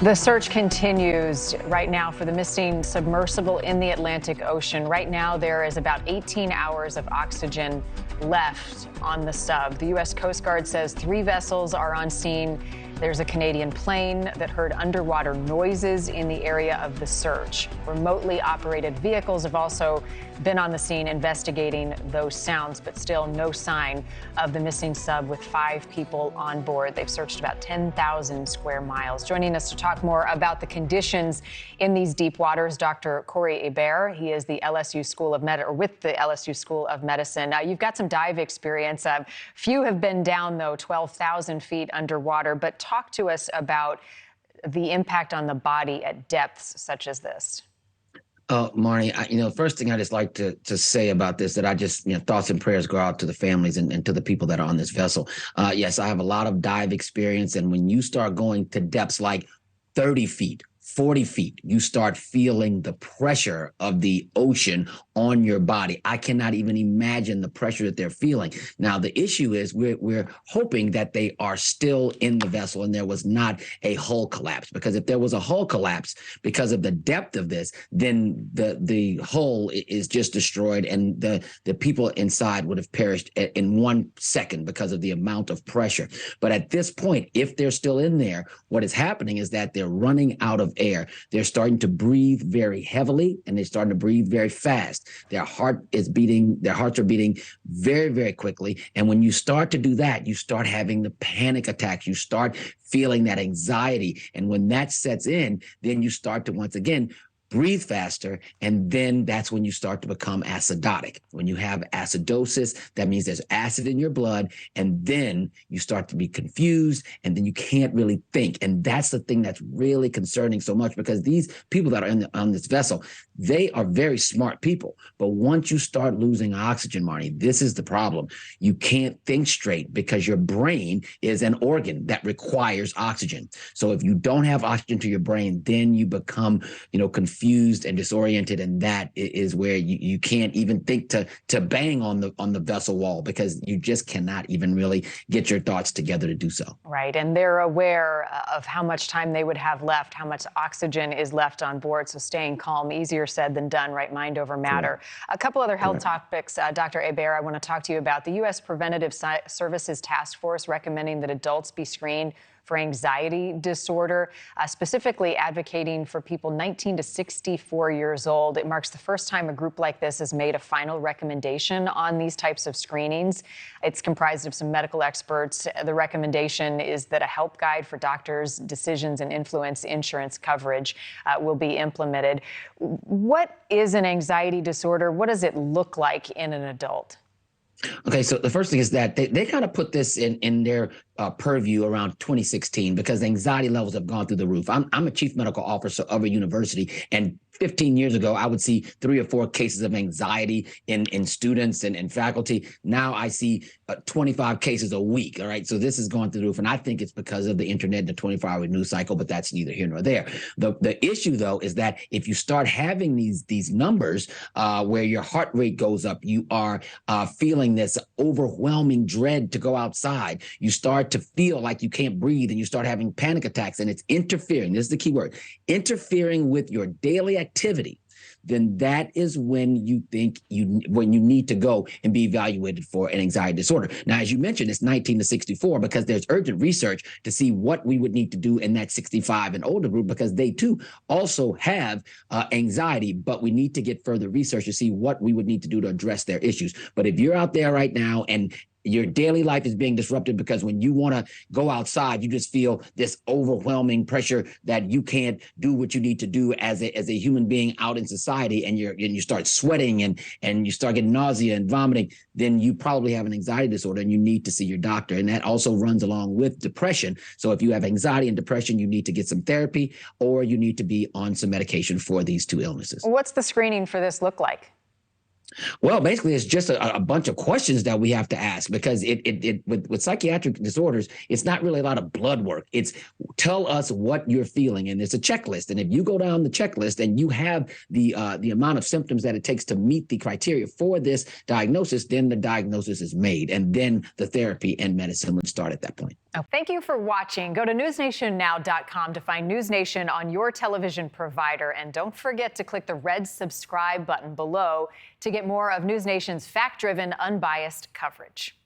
The search continues right now for the missing submersible in the Atlantic Ocean. Right now, there is about 18 hours of oxygen left on the sub. The U.S. Coast Guard says 3 vessels are on scene. There's a Canadian plane that heard underwater noises in the area of the search. Remotely operated vehicles have also been on the scene investigating those sounds, but still no sign of the missing sub with 5 people on board. They've searched about 10,000 square miles. Joining us to talk more about the conditions in these deep waters, Dr. Corey Hebert. He is the LSU School of with the LSU School of Medicine. You've got some dive experience. Few have been down, though, 12,000 feet underwater. But talk to us about the impact on the body at depths such as this. Marni, first thing I just like to say about this, that I just, thoughts and prayers go out to the families and to the people that are on this vessel. Yes, I have a lot of dive experience. And when you start going to depths like 30 feet, 40 feet, you start feeling the pressure of the ocean on your body. I cannot even imagine the pressure that they're feeling. Now, the issue is we're hoping that they are still in the vessel and there was not a hull collapse, because if there was a hull collapse because of the depth of this, then the hull is just destroyed and the people inside would have perished in 1 second because of the amount of pressure. But at this point, if they're still in there, what is happening is that they're running out of air. They're starting to breathe very heavily and they're starting to breathe very fast. Their hearts are beating very, very quickly. And when you start to do that, you start having the panic attacks. You start feeling that anxiety. And when that sets in, then you start to once again breathe faster, and then that's when you start to become acidotic. When you have acidosis, that means there's acid in your blood, and then you start to be confused, and then you can't really think. And that's the thing that's really concerning so much, because these people that are on this vessel, they are very smart people. But once you start losing oxygen, Marni, this is the problem. You can't think straight because your brain is an organ that requires oxygen. So if you don't have oxygen to your brain, then you become, confused and disoriented, and that is where you can't even think to bang on the vessel wall, because you just cannot even really get your thoughts together to do so. Right, and they're aware of how much time they would have left, how much oxygen is left on board, so staying calm, easier said than done, right? Mind over matter. Correct. A couple other health topics, Dr. Hebert, I want to talk to you about. The U.S. Preventative Services Task Force recommending that adults be screened for anxiety disorder, specifically advocating for people 19 to 64 years old. It marks the first time a group like this has made a final recommendation on these types of screenings. It's comprised of some medical experts. The recommendation is that a help guide for doctors' decisions and influence insurance coverage will be implemented. What is an anxiety disorder? What does it look like in an adult? Okay, so the first thing is that they kind of put this in their purview around 2016, because anxiety levels have gone through the roof. I'm a chief medical officer of a university, and 15 years ago, I would see 3 or 4 cases of anxiety in students and faculty. Now I see 25 cases a week. All right. So this is going through the roof. And I think it's because of the internet, the 24-hour news cycle, but that's neither here nor there. The issue, though, is that if you start having these numbers where your heart rate goes up, you are feeling this overwhelming dread to go outside. You start to feel like you can't breathe and you start having panic attacks, and it's interfering. This is the key word, interfering with your daily activity. Then that is when you think when you need to go and be evaluated for an anxiety disorder. Now, as you mentioned, it's 19 to 64 because there's urgent research to see what we would need to do in that 65 and older group, because they too also have anxiety, but we need to get further research to see what we would need to do to address their issues. But if you're out there right now and your daily life is being disrupted because when you want to go outside, you just feel this overwhelming pressure that you can't do what you need to do as a human being out in society, and you start sweating and you start getting nausea and vomiting, then you probably have an anxiety disorder and you need to see your doctor. And that also runs along with depression. So if you have anxiety and depression, you need to get some therapy or you need to be on some medication for these 2 illnesses. What's the screening for this look like? Well, basically, it's just a bunch of questions that we have to ask, because with psychiatric disorders, it's not really a lot of blood work. It's tell us what you're feeling, and it's a checklist. And if you go down the checklist and you have the amount of symptoms that it takes to meet the criteria for this diagnosis, then the diagnosis is made, and then the therapy and medicine would start at that point. Oh, thank you for watching. Go to newsnationnow.com to find NewsNation on your television provider. And don't forget to click the red subscribe button below to get more of NewsNation's fact-driven, unbiased coverage.